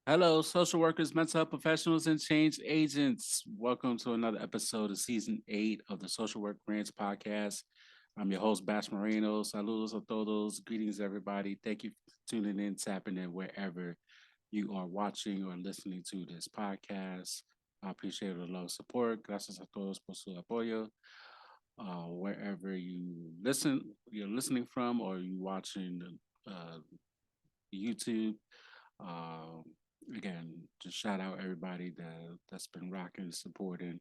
Hello, social workers, mental health professionals, and change agents. Welcome to another episode of season 8 of the Social Work Grants podcast. I'm your host, Bash Moreno. Saludos a todos. Greetings, everybody. Thank you for tuning in, tapping in wherever you are watching or listening to this podcast. I appreciate the love support. Gracias a todos por su apoyo. Wherever you're listening from, or you watching uh, YouTube. Um, Again, just shout out everybody that's been rocking and supporting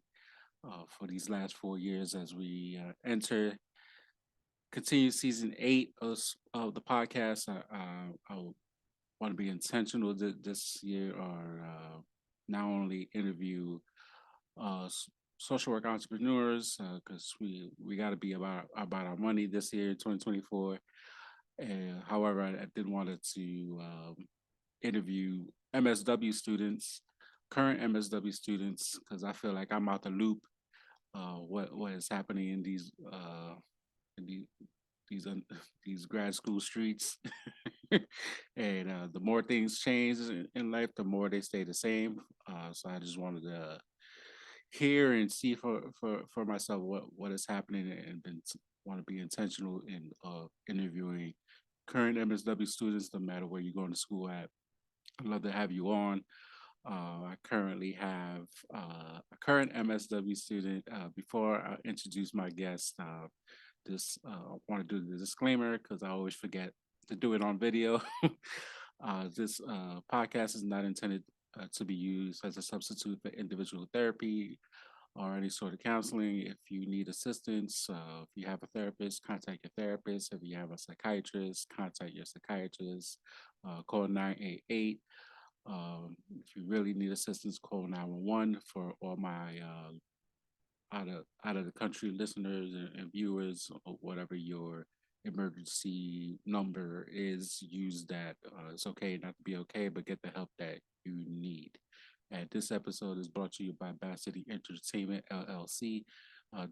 for these last 4 years as we continue season 8 of the podcast. I want to be intentional this year, or not only interview social work entrepreneurs, because we got to be about our money this year, 2024. And however, I did wanted to interview MSW students, current MSW students, because I feel like I'm out the loop. What is happening in in the, these these grad school streets, and the more things change in life, the more they stay the same. So I just wanted to hear and see for myself what is happening, and want to be intentional in interviewing current MSW students, no matter where you're going to school at. I'd love to have you on. I currently have a current MSW student. Before I introduce my guest, I want to do the disclaimer because I always forget to do it on video. This podcast is not intended to be used as a substitute for individual therapy or any sort of counseling. If you need assistance, if you have a therapist, contact your therapist. If you have a psychiatrist, contact your psychiatrist. Call 988. If you really need assistance, call 911. For all my out of the country listeners and viewers, or whatever your emergency number is, use that. It's okay not to be okay, but get the help that you need. And this episode is brought to you by Bass City Entertainment LLC,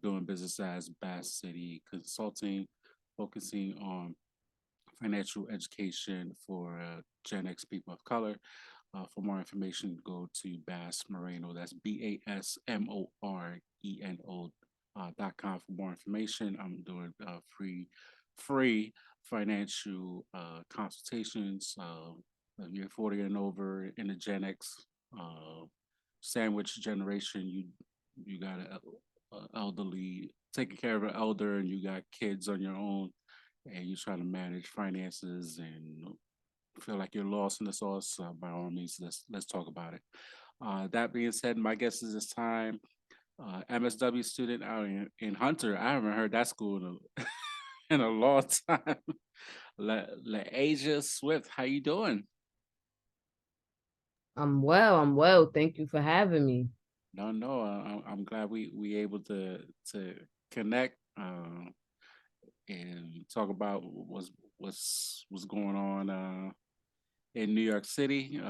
doing business as Bass City Consulting, focusing on financial education for Gen X people of color. For more information, go to Bass Moreno. That's BASMORENO .com for more information. I'm doing free financial consultations. If you're 40 and over in the Gen X uh, sandwich generation, you got a elderly taking care of an elder, and you got kids on your own, and you're trying to manage finances and feel like you're lost in the sauce. By all means, let's talk about it. That being said, my guest is this time MSW student out in Hunter. I haven't heard that school in a long time. Asia Swift, how you doing? I'm well. Thank you for having me. No, no, I'm glad we able to connect and talk about what's going on in New York City.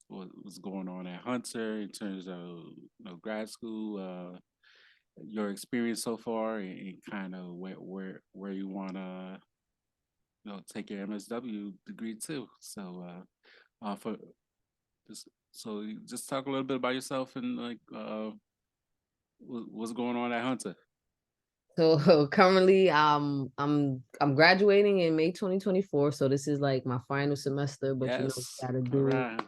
What's going on at Hunter in terms of grad school, your experience so far, and kind of where you want to take your MSW degree too. So for just so just talk a little bit about yourself and like what's going on at Hunter. So currently I'm graduating in May 2024. So this is like my final semester, but Yes, gotta all do right,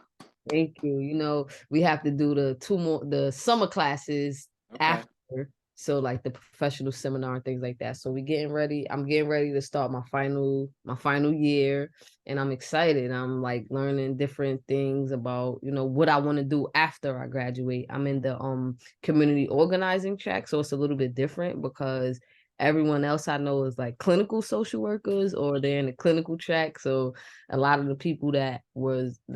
thank you. We have to do the summer classes okay. after. So like the professional seminar and things like that. So we getting ready. I'm getting ready to start my final year, and I'm excited. I'm like learning different things about, what I want to do after I graduate. I'm in the community organizing track, so it's a little bit different because everyone else I know is like clinical social workers or they're in the clinical track. So a lot of the people that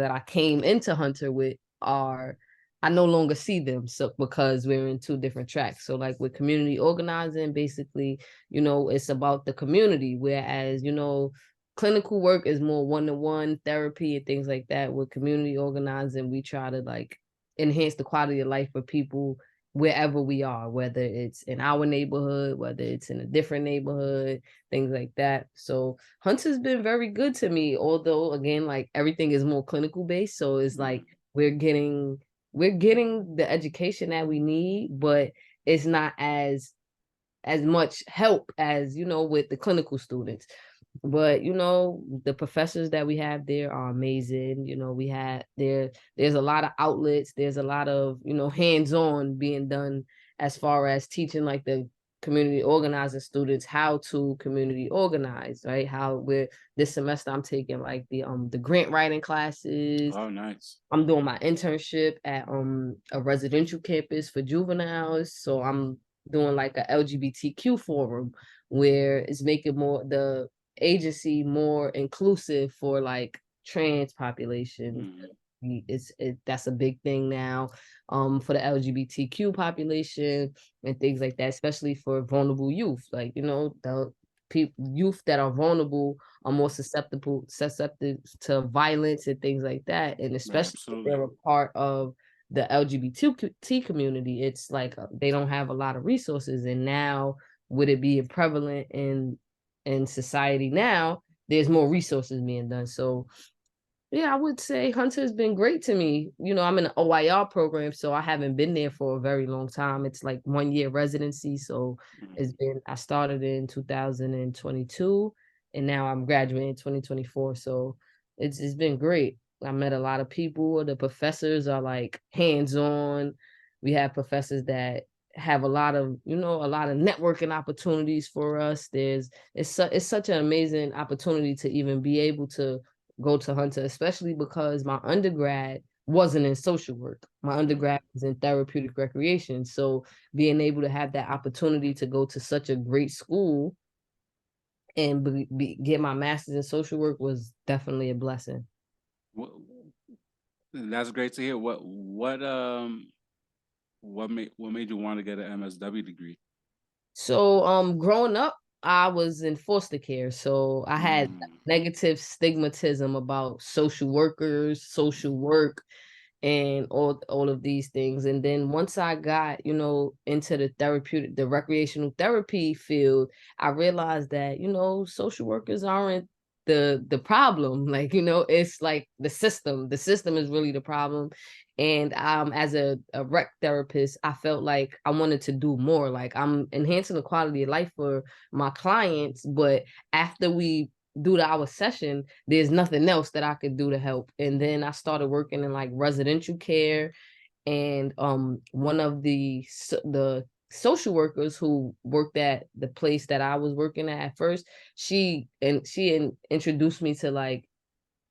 I came into Hunter with are I no longer see them, so because we're in two different tracks. So like with community organizing, basically, it's about the community, whereas, clinical work is more one-to-one therapy and things like that. With community organizing, we try to like enhance the quality of life for people wherever we are, whether it's in our neighborhood, whether it's in a different neighborhood, things like that. So Hunter's been very good to me, although again, like everything is more clinical based. So it's like we're getting the education that we need, but it's not as much help as, with the clinical students. But the professors that we have there are amazing. We have there's a lot of outlets, there's a lot of hands-on being done as far as teaching like the community organizing students how to community organize, right? How we're this semester I'm taking like the grant writing classes. Oh, nice. I'm doing my internship at a residential campus for juveniles, so I'm doing like a LGBTQ forum where it's making more the agency more inclusive for like trans population. That's a big thing now for the LGBTQ population and things like that, especially for vulnerable youth. Like, the youth that are vulnerable are more susceptible to violence and things like that. And especially if they're a part of the LGBT community, it's like they don't have a lot of resources. And now with it being prevalent in society now, there's more resources being done. So yeah, I would say Hunter has been great to me. I'm in an OIR program, so I haven't been there for a very long time. It's like 1 year residency. So I started in 2022 and now I'm graduating in 2024. So it's been great. I met a lot of people. The professors are like hands-on. We have professors that have a lot of networking opportunities for us. It's such an amazing opportunity to even be able to go to Hunter, especially because my undergrad wasn't in social work. My undergrad was in therapeutic recreation. So being able to have that opportunity to go to such a great school and get my master's in social work was definitely a blessing. That's great to hear. What made you want to get an MSW degree? So growing up, I was in foster care. So I had negative stigmatism about social workers, social work, and all of these things. And then once I got, into the recreational therapy field, I realized that, social workers aren't the problem. Like, it's like the system. The system is really the problem. And as a rec therapist, I felt like I wanted to do more. Like I'm enhancing the quality of life for my clients, but after we do our session, there's nothing else that I could do to help. And then I started working in like residential care, and one of the social workers who worked at the place that I was working at first, she introduced me to like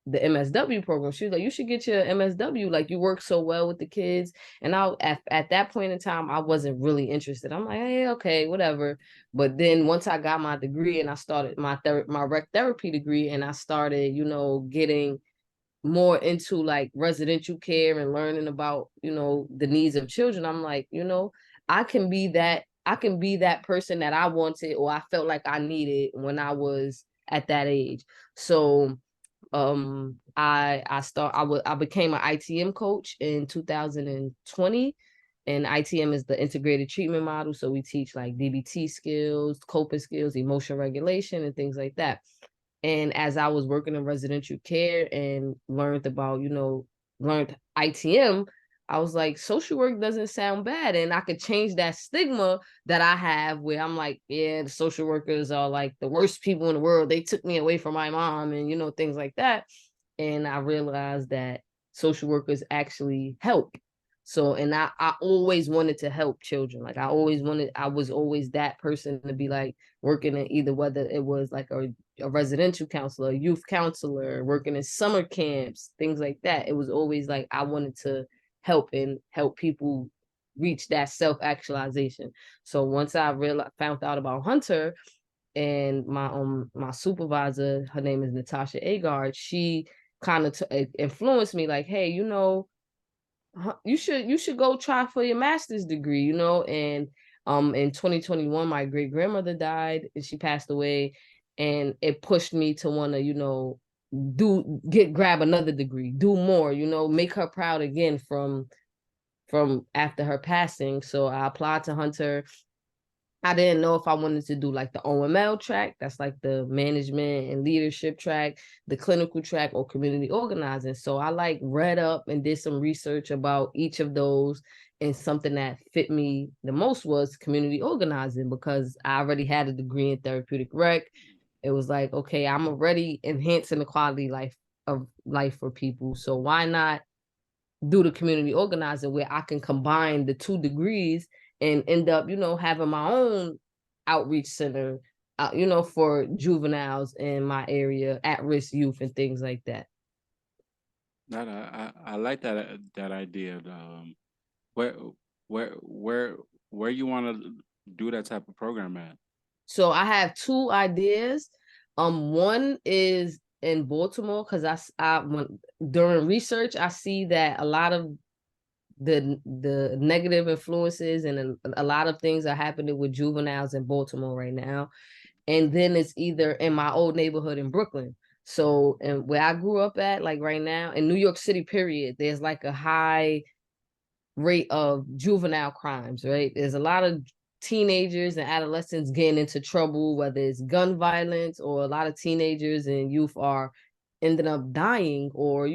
the MSW program. She was like, you should get your MSW. Like you work so well with the kids. And at that point in time, I wasn't really interested. I'm like, hey, okay, whatever. But then once I got my degree and I started my rec therapy degree, and I started, getting more into like residential care and learning about, the needs of children, I'm like, I can be that person that I wanted or I felt like I needed when I was at that age. So I became an ITM coach in 2020, and ITM is the integrated treatment model. So we teach like DBT skills, coping skills, emotion regulation, and things like that. And as I was working in residential care and learned about, learned ITM, I was like, social work doesn't sound bad. And I could change that stigma that I have where I'm like, yeah, the social workers are like the worst people in the world. They took me away from my mom and, things like that. And I realized that social workers actually help. So, and I always wanted to help children. Like I was always that person to be like working in either, whether it was like a residential counselor, a youth counselor, working in summer camps, things like that. It was always like I wanted to help people reach that self-actualization. So once I found out about Hunter, and my supervisor, her name is Natasha Agard, she kind of influenced me like, hey, you should go try for your master's degree, and in 2021 my great grandmother died and she passed away, and it pushed me to want to grab another degree, do more, make her proud again from from after her passing. So I applied to Hunter. I didn't know if I wanted to do like the OML track, that's like the management and leadership track, the clinical track, or community organizing. So I like read up and did some research about each of those. And something that fit me the most was community organizing, because I already had a degree in therapeutic rec. It was like, okay, I'm already enhancing the quality of life for people. So why not do the community organizing where I can combine the 2 degrees and end up, having my own outreach center, for juveniles in my area, at-risk youth and things like that. That I like that idea. Where where where where you want to do that type of program at? So I have 2 ideas. One is in Baltimore, because during research I see that a lot of the negative influences and a lot of things are happening with juveniles in Baltimore right now. And then it's either in my old neighborhood in Brooklyn. So, and where I grew up at, like right now in New York City, period, there's like a high rate of juvenile crimes, right? There's a lot of teenagers and adolescents getting into trouble, whether it's gun violence, or a lot of teenagers and youth are ending up dying, or,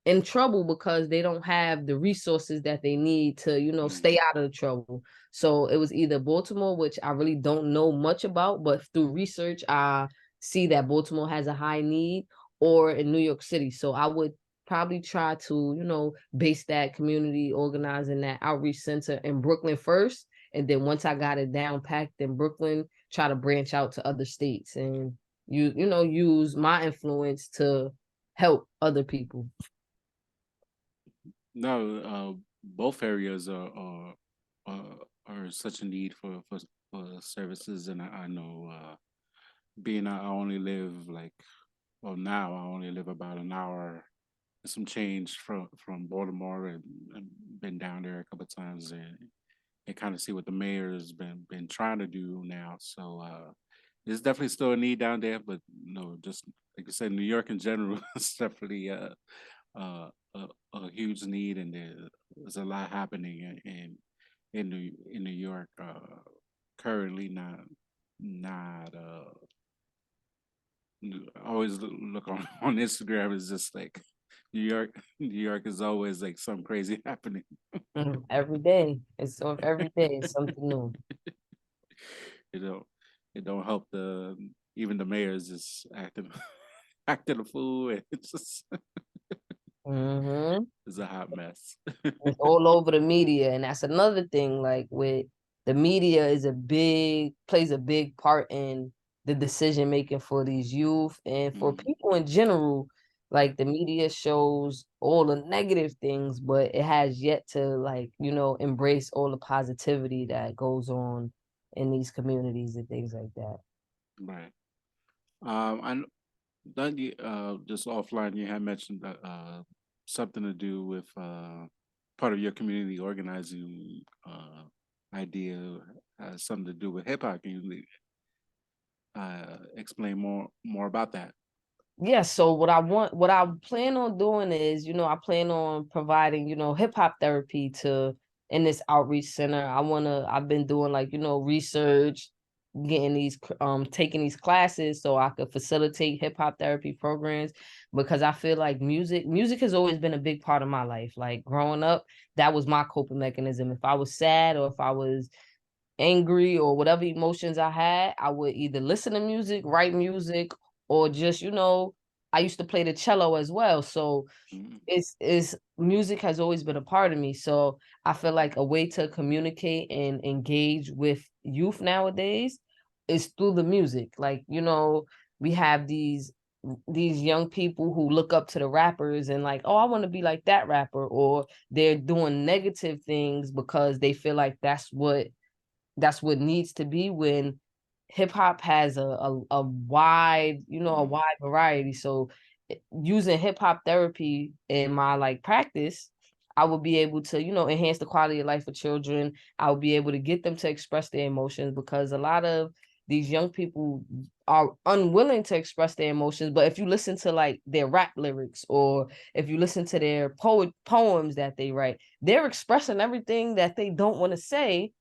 in trouble because they don't have the resources that they need to, stay out of the trouble. So it was either Baltimore, which I really don't know much about, but through research, I see that Baltimore has a high need, or in New York City. So I would probably try to, base that community organizing, that outreach center in Brooklyn first. And then once I got it down packed in Brooklyn, try to branch out to other states and use my influence to help other people. No, both areas are such a need for services, and I know being I only live like well now I only live about an hour and some change from Baltimore, and been down there a couple of times and kind of see what the mayor's been trying to do now. So there's definitely still a need down there, but just like I said, New York in general is definitely uh, a huge need, and there's a lot happening in New York currently. Not I always look on on Instagram. It's just like New York is always like something crazy happening. Every day. Every day is something new. You know, it don't help the even the mayors just acting acting a fool. And it's just Mm-hmm. it's a hot mess. It's all over the media. And that's another thing, like with the media plays a big part in the decision making for these youth and for Mm, people in general. Like the media shows all the negative things, but it has yet to, like, embrace all the positivity that goes on in these communities and things like that. right. I then you just offline you had mentioned that something to do with part of your community organizing idea has something to do with hip hop. Can you explain more about that? Yeah, so what I plan on doing is, I plan on providing, hip hop therapy in this outreach center. I've been doing, like, research, getting taking these classes so I could facilitate hip hop therapy programs, because I feel like music has always been a big part of my life. Like growing up, that was my coping mechanism. If I was sad, or if I was angry, or whatever emotions I had, I would either listen to music, write music, or just, I used to play the cello as well. So Mm, it's music has always been a part of me. So I feel like a way to communicate and engage with youth nowadays is through the music. Like, we have these young people who look up to the rappers and like, oh, I want to be like that rapper, or they're doing negative things because they feel like that's what needs to be, when hip hop has a wide, a mm, wide variety. So using hip hop therapy in my like practice, I will be able to, enhance the quality of life for children. I will be able to get them to express their emotions, because a lot of these young people are unwilling to express their emotions. But if you listen to like their rap lyrics, or if you listen to their poems that they write, they're expressing everything that they don't want to say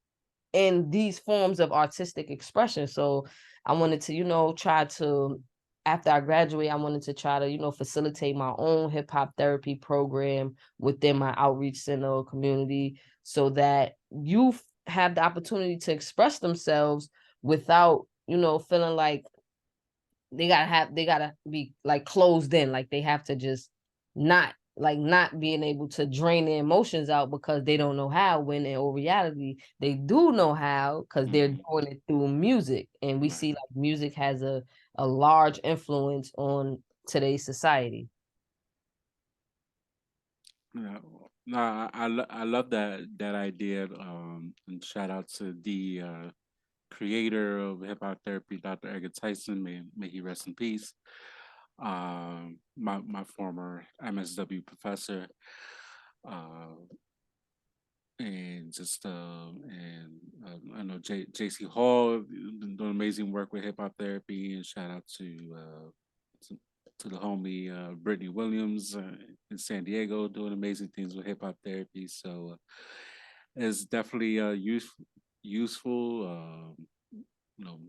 in these forms of artistic expression. So I wanted to, try to, after I graduate, I wanted to try to, facilitate my own hip hop therapy program within my outreach center or community, so that youth have the opportunity to express themselves without, feeling like they gotta be like closed in, like they have to just not being able to drain their emotions out because they don't know how, when in all reality they do know how, because they're Mhm. doing it through music. And we Right. see like music has a large influence on today's society. Yeah. No, I love that idea. And shout out to the creator of hip hop therapy, Dr. Edgar Tyson. May he rest in peace. My former MSW professor, uh, and just and I know JC Hall doing amazing work with hip hop therapy. And shout out to, to the homie Brittany Williams in San Diego, doing amazing things with hip hop therapy. So it's definitely useful, you know,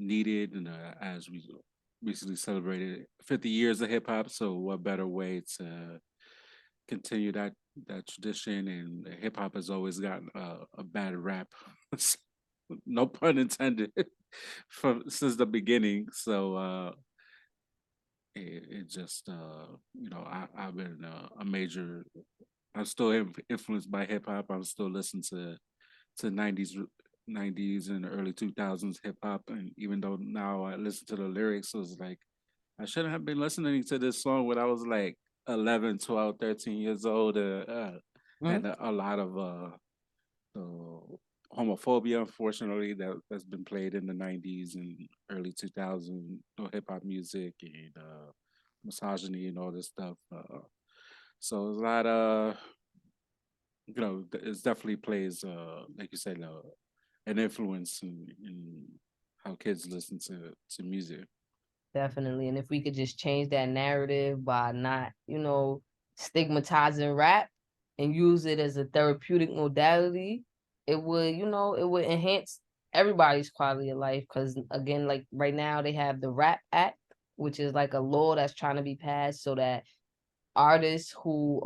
needed, and as we recently celebrated 50 years of hip hop. So what better way to continue that tradition? And hip hop has always gotten a bad rap, no pun intended, from since the beginning. So it just I've been a major. I'm still influenced by hip hop. I'm still listening to '90s and early 2000s hip hop, and even though now I listen to the lyrics, it was like I shouldn't have been listening to this song when I was like 11, 12, 13 years old. And a lot of homophobia, unfortunately, that's been played in the '90s and early 2000s, hip hop music, and misogyny and all this stuff. So there's a lot of, it definitely plays, like you said, an influence in how kids listen to music. Definitely. And if we could just change that narrative by not, stigmatizing rap and use it as a therapeutic modality, it would enhance everybody's quality of life. Cause again, like right now they have the Rap Act, which is like a law that's trying to be passed so that artists who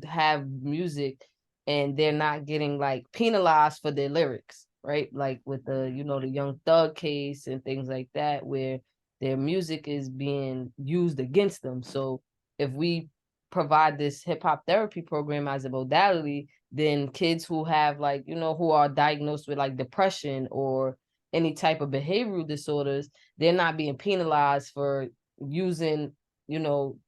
have music and they're not getting like penalized for their lyrics, right? Like with the the Young Thug case and things like that, where their music is being used against them. So if we provide this hip hop therapy program as a modality, then kids who have like who are diagnosed with like depression or any type of behavioral disorders, they're not being penalized for using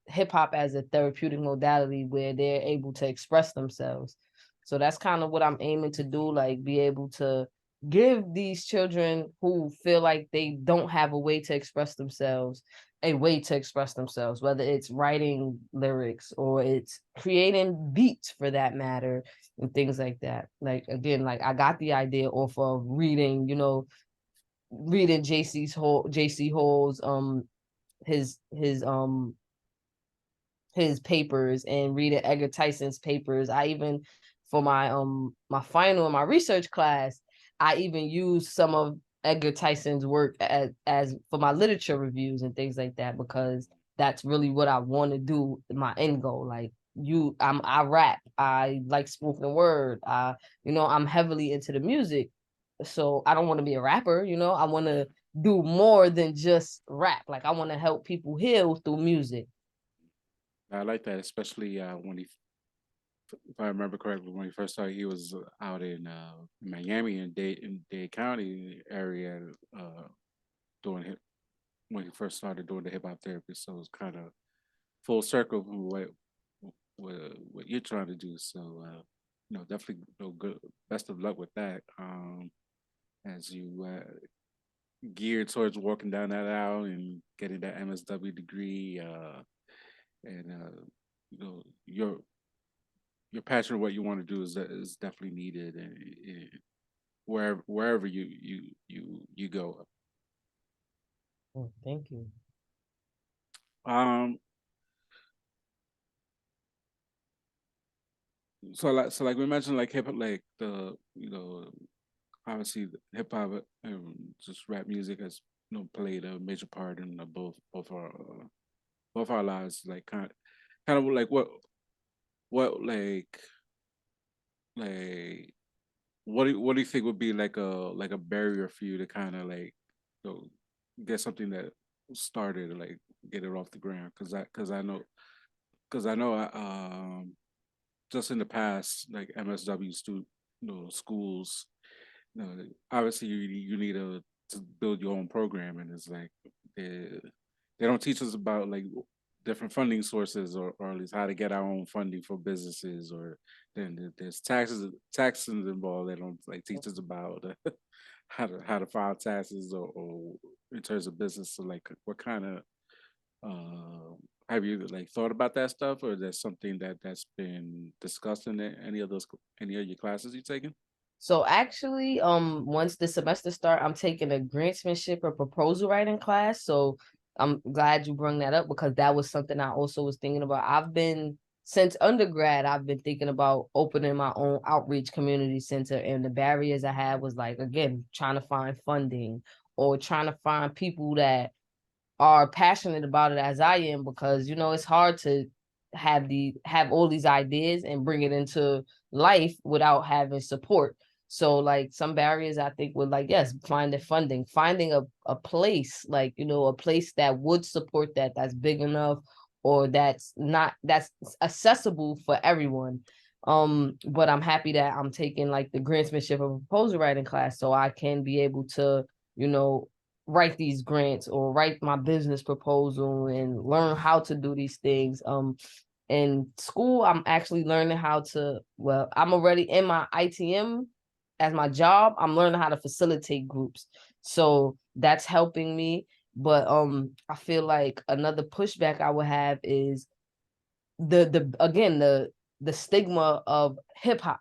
hip hop as a therapeutic modality where they're able to express themselves. So that's kind of what I'm aiming to do, like be able to give these children who feel like they don't have a way to express themselves a way to express themselves, whether it's writing lyrics or it's creating beats for that matter and things like that. Like again, like I got the idea off of reading, reading JC Hall's his his um his papers and reading Edgar Tyson's papers. I even for my final in my research class, I even used some of Edgar Tyson's work as for my literature reviews and things like that, because that's really what I want to do, my end goal. Like I rap, I like spoken word, I'm heavily into the music. So I don't want to be a rapper, I want to do more than just rap. Like I want to help people heal through music. I like that, especially when if I remember correctly, when he first started, he was out in Miami and Dade County area doing hip when he first started doing the hip hop therapy. So it's kind of full circle from what you're trying to do. So definitely good. Best of luck with that. As you gear towards walking down that aisle and getting that MSW degree, and your passion of what you want to do is definitely needed, and wherever you go. Oh, thank you. Um, so like we mentioned, like hip hop, like the obviously hip hop and just rap music has played a major part in both our lives. Like kind of like what like what do you think would be like a barrier for you to kind of like you know, get something that started or like get it off the ground? Because I know just in the past like MSW schools, obviously you need to build your own program, and it's like they, they don't teach us about like different funding sources, or at least how to get our own funding for businesses, or then there's taxes involved. They don't like teach us about how to file taxes, or in terms of business. So like what kind of have you like thought about that stuff, or is that something that's been discussed in any of your classes you've taken? So actually, once the semester start, I'm taking a grantsmanship or proposal writing class. So I'm glad you brought that up because that was something I also was thinking about. I've been since undergrad, I've been thinking about opening my own outreach community center, and the barriers I had was like again trying to find funding or trying to find people that are passionate about it as I am, because it's hard to have all these ideas and bring it into life without having support. So like some barriers I think would like, yes, finding funding, finding a place, like, a place that would support that's big enough or that's accessible for everyone. But I'm happy that I'm taking like the grantsmanship of proposal writing class so I can be able to, you know, write these grants or write my business proposal and learn how to do these things. In school, I'm actually learning how to, well, I'm already in my ITM as my job. I'm learning how to facilitate groups. So that's helping me. But I feel like another pushback I would have is the stigma of hip hop.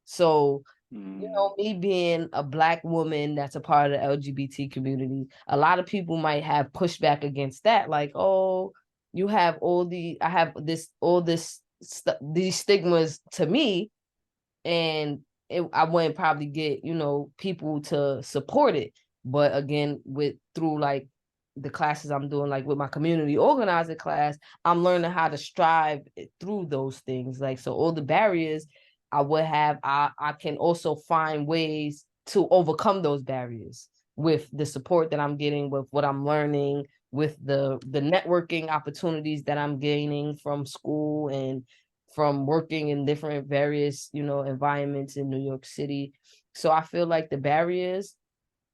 So Mm, me being a black woman that's a part of the LGBT community, a lot of people might have pushback against that. Like, oh, you have I have these stigmas to me, and I wouldn't probably get, people to support it. But again, through like the classes I'm doing, like with my community organizing class, I'm learning how to strive through those things. Like, so all the barriers I would have, I can also find ways to overcome those barriers with the support that I'm getting, with what I'm learning, with the networking opportunities that I'm gaining from school and from working in different various, environments in New York City. So I feel like the barriers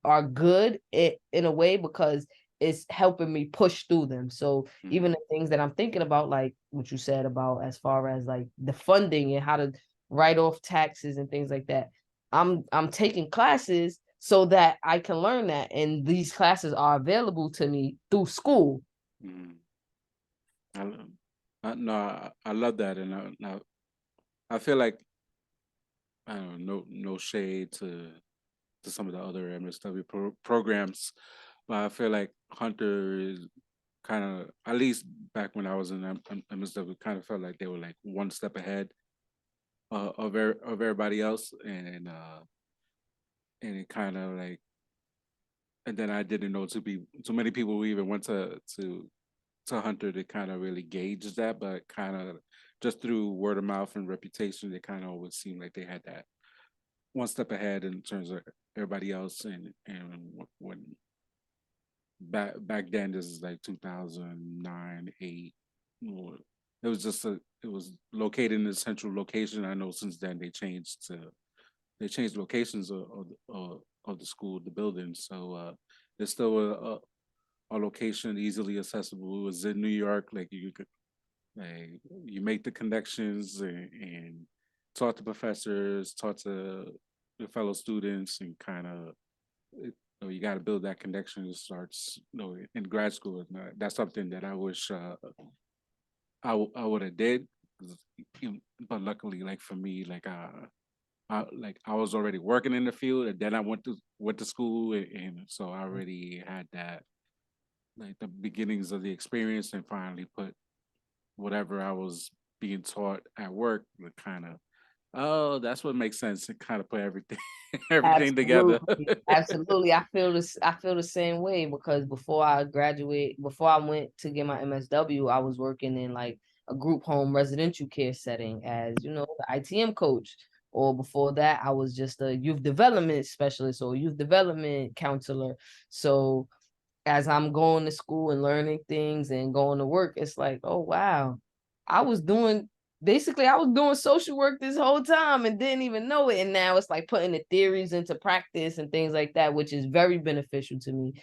are good in a way because it's helping me push through them. So even mm, the things that I'm thinking about, like what you said about as far as like the funding and how to write off taxes and things like that, I'm taking classes so that I can learn that, and these classes are available to me through school. mm. I, lo- no, I love that, and I feel like I don't know, no shade to some of the other MSW programs, but I feel like Hunter is kind of, at least back when I was in MSW, kind of felt like they were like one step ahead of everybody else, and it kind of like, and then I didn't know too many people who even went to Hunter to kind of really gauge that, but kind of just through word of mouth and reputation, they kind of always seemed like they had that one step ahead in terms of everybody else. And when back then, this is like 2009, eight. It was just it was located in a central location. I know since then they changed locations of the school, the building. So there's still a location easily accessible. It was in New York. Like you could like you make the connections and talk to professors, talk to your fellow students, and kind of you got to build that connection. It starts in grad school. And that's something that I wish I would have did. But luckily, like for me, I was already working in the field, and then I went to school, and so I already had that like the beginnings of the experience and finally put whatever I was being taught at work with kind of, oh, that's what makes sense, and kind of put everything everything together. Absolutely. Absolutely. I feel the same way because before I went to get my MSW, I was working in like a group home residential care setting as, the ITM coach. Or before that, I was just a youth development specialist or youth development counselor. So as I'm going to school and learning things and going to work, it's like, oh wow, I was doing I was doing social work this whole time and didn't even know it. And now it's like putting the theories into practice and things like that, which is very beneficial to me.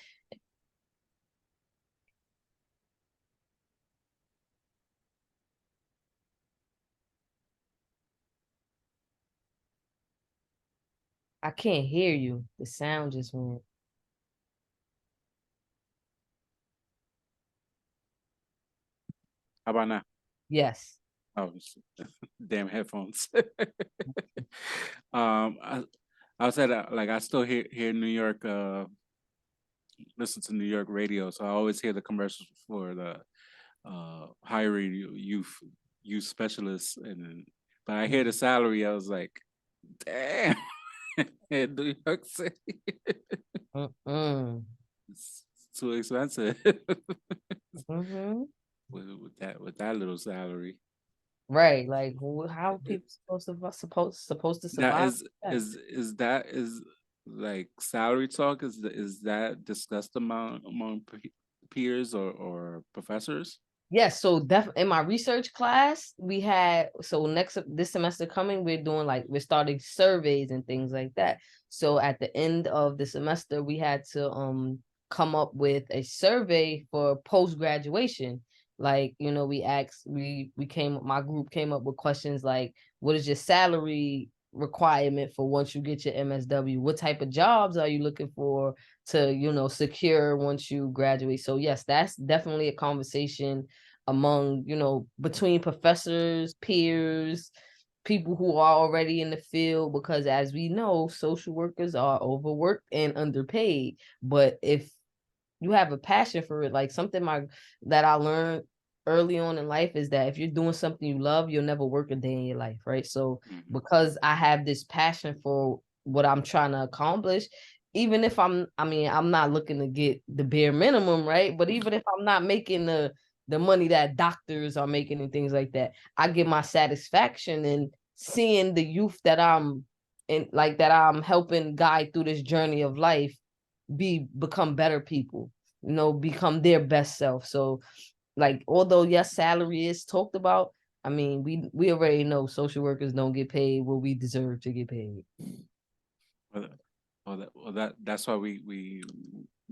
I can't hear you. The sound just went. How about now? Yes. Oh, damn headphones. I, I said like I still hear New York, listen to New York radio, so I always hear the commercials for the hiring youth specialists, and then, but I hear the salary, I was like, damn, in New York City, Mm-mm. it's too expensive Mm-hmm. with that little salary. Right. Like how are people supposed to That survive? That? is like salary talk, is that discussed among peers or professors? Yes, so in my research class, we had this semester coming, we're starting surveys and things like that. So at the end of the semester, we had to come up with a survey for post graduation. Like, my group came up with questions like, what is your salary requirement for once you get your MSW? What type of jobs are you looking for to, secure once you graduate? So yes, that's definitely a conversation among, between professors, peers, people who are already in the field, because as we know, social workers are overworked and underpaid. But if you have a passion for it, like that I learned early on in life is that if you're doing something you love, you'll never work a day in your life, right? So because I have this passion for what I'm trying to accomplish, even if I'm not looking to get the bare minimum, right? But even if I'm not making the money that doctors are making and things like that, I get my satisfaction in seeing the youth that I'm helping guide through this journey of life become better people, become their best self. So like, although yes, salary is talked about, I mean, we already know social workers don't get paid what we deserve to get paid. Well, that's why we're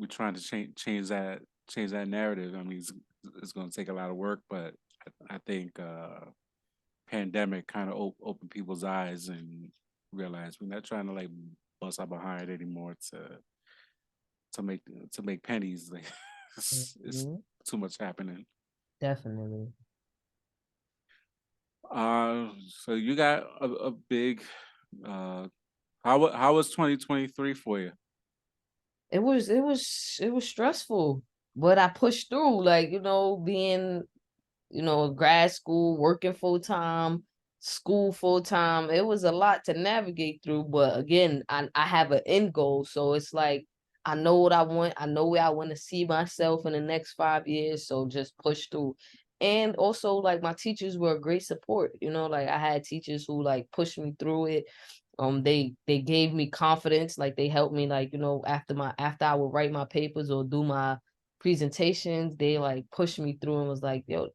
trying to change that narrative. I mean, it's going to take a lot of work, but I think pandemic kind of opened people's eyes and realized we're not trying to like bust our behind anymore to make to make pennies. Like it's Mhm. too much happening. Definitely. So you got a big uh how was 2023 for you? It was stressful, but I pushed through, like, being, grad school, working full time, school full time. It was a lot to navigate through, but again, I have an end goal, so it's like I know what I want. I know where I want to see myself in the next 5 years. So just push through. And also, like, my teachers were a great support. Like, I had teachers who like pushed me through it. They gave me confidence, like they helped me, like, after I would write my papers or do my presentations, they like pushed me through and was like, yo,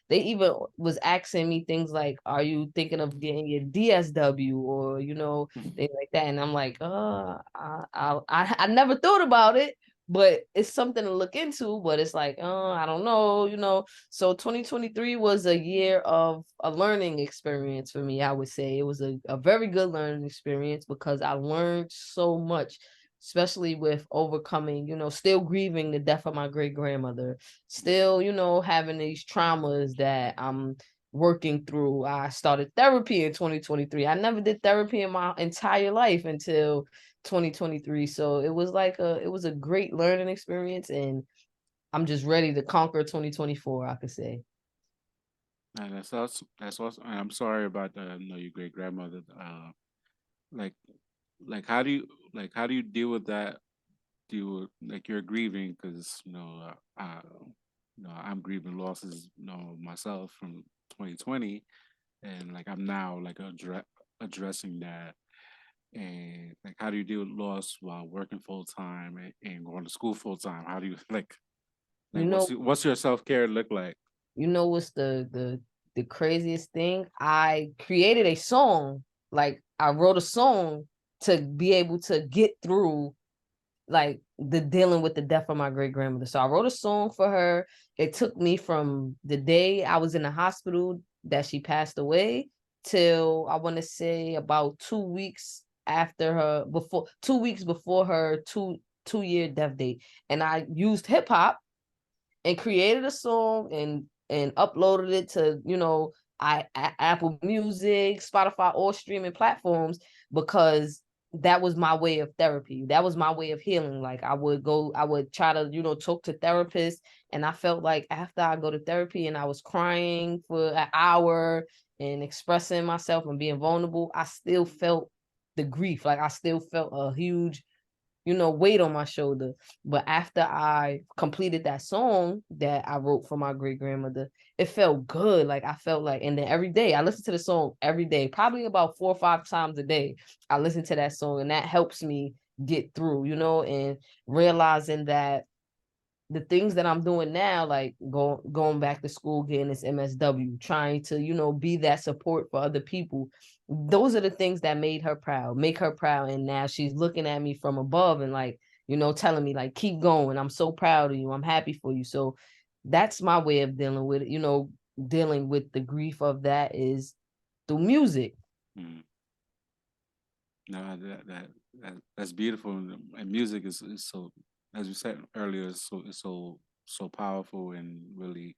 they even was asking me things like, are you thinking of getting your DSW, or things like that? And I'm like, I never thought about it, but it's something to look into. But it's like, I don't know. So 2023 was a year of a learning experience for me. I would say it was a very good learning experience because I learned so much, especially with overcoming, still grieving the death of my great grandmother, still, having these traumas that I'm working through. I started therapy in 2023. I never did therapy in my entire life until 2023. So it was a great learning experience. And I'm just ready to conquer 2024, I could say. And that's awesome. That's awesome. And I'm sorry about your great grandmother. Like, how do you how do you deal with that? Do you like you're grieving because I'm grieving losses myself from 2020, and like I'm now like addressing that. And like, how do you deal with loss while working full time and going to school full time? How do you You what's know, what's your self care look like? what's the craziest thing? I created a song, like I wrote a song to be able to get through like the dealing with the death of my great grandmother. So I wrote a song for her. It took me from the day I was in the hospital that she passed away till I want to say about 2 weeks after her, before 2 weeks before her two-year death date. And I used hip hop and created a song and uploaded it to Apple Music, Spotify, all streaming platforms, because that was my way of therapy. That was my way of healing. Like I would try to talk to therapists, and I felt like after I go to therapy and I was crying for an hour and expressing myself and being vulnerable, I still felt the grief. Like I still felt a huge weight on my shoulder. But after I completed that song that I wrote for my great grandmother, it felt good. Like I felt like, and then every day I listen to the song every day, probably about 4 or 5 times a day. I listen to that song, and that helps me get through, and realizing that the things that I'm doing now, like going back to school, getting this MSW, trying to, be that support for other people. Those are the things that make her proud. And now she's looking at me from above and like, telling me like, keep going. I'm so proud of you. I'm happy for you. So that's my way of dealing with it, dealing with the grief of that is through music. Mm. No, that's beautiful, and music is so, as we said earlier, it's so powerful, and really,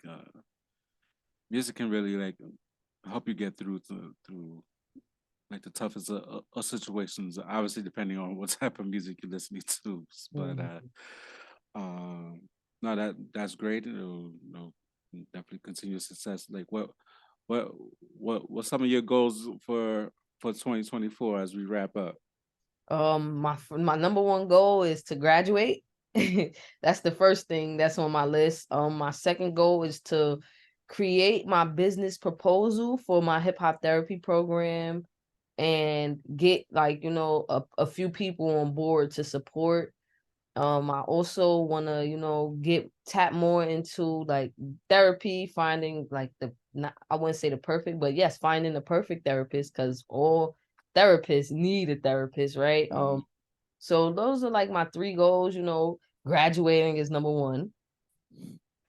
music can really like help you get through like the toughest of situations. Obviously, depending on what type of music you're listening to, but Mhm. um, no, that's great. Definitely continue success. Like what what some of your goals for 2024 as we wrap up? My number one goal is to graduate. That's the first thing that's on my list. My second goal is to create my business proposal for my hip hop therapy program and get like, a few people on board to support. I also want to, get tap more into like therapy, finding like not, I wouldn't say the perfect, but yes, finding the perfect therapist, because all therapists need a therapist, right? Mm. So those are like my three goals, graduating is number one.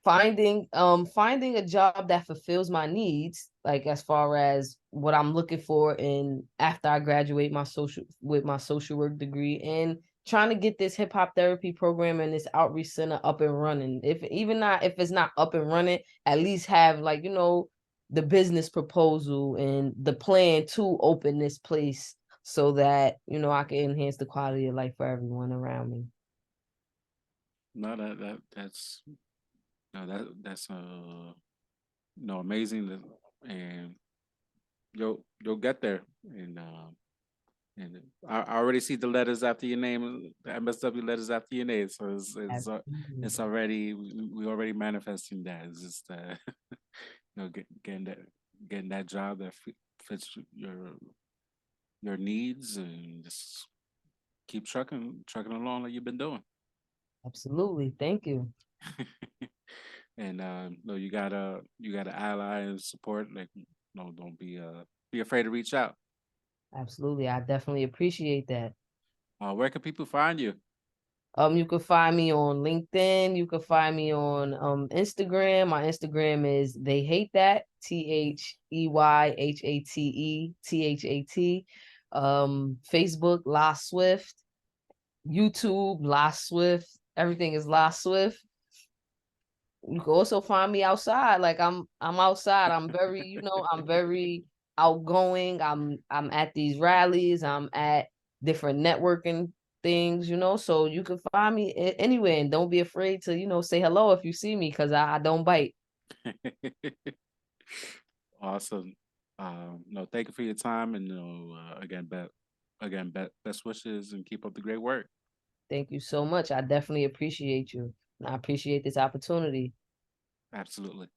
Finding a job that fulfills my needs, like as far as what I'm looking for in after I graduate my social work degree, and trying to get this hip hop therapy program and this outreach center up and running. If it's not up and running, at least have like, the business proposal and the plan to open this place so that, I can enhance the quality of life for everyone around me. No, that's no that's amazing, and you'll get there, and I already see the letters after your name, the MSW letters after your name. So Absolutely. it's already, we already manifesting that. It's just getting that job that fits your needs, and just keep trucking along like you've been doing. Absolutely. Thank you. And no, you gotta ally and support. Like, no, don't be afraid to reach out. Absolutely. I definitely appreciate that. Where can people find you? You can find me on LinkedIn. You can find me on Instagram. My Instagram is They Hate That, THEYHATETHAT. Facebook, La Swift. YouTube, La Swift. Everything is La Swift. You can also find me outside. Like I'm outside. I'm very, I'm very outgoing. I'm at these rallies. I'm at different networking things, so you can find me anywhere, and don't be afraid to, say hello if you see me, because I don't bite. Awesome. No, thank you for your time, and best wishes, and keep up the great work. Thank you so much. I definitely appreciate you. And I appreciate this opportunity. Absolutely.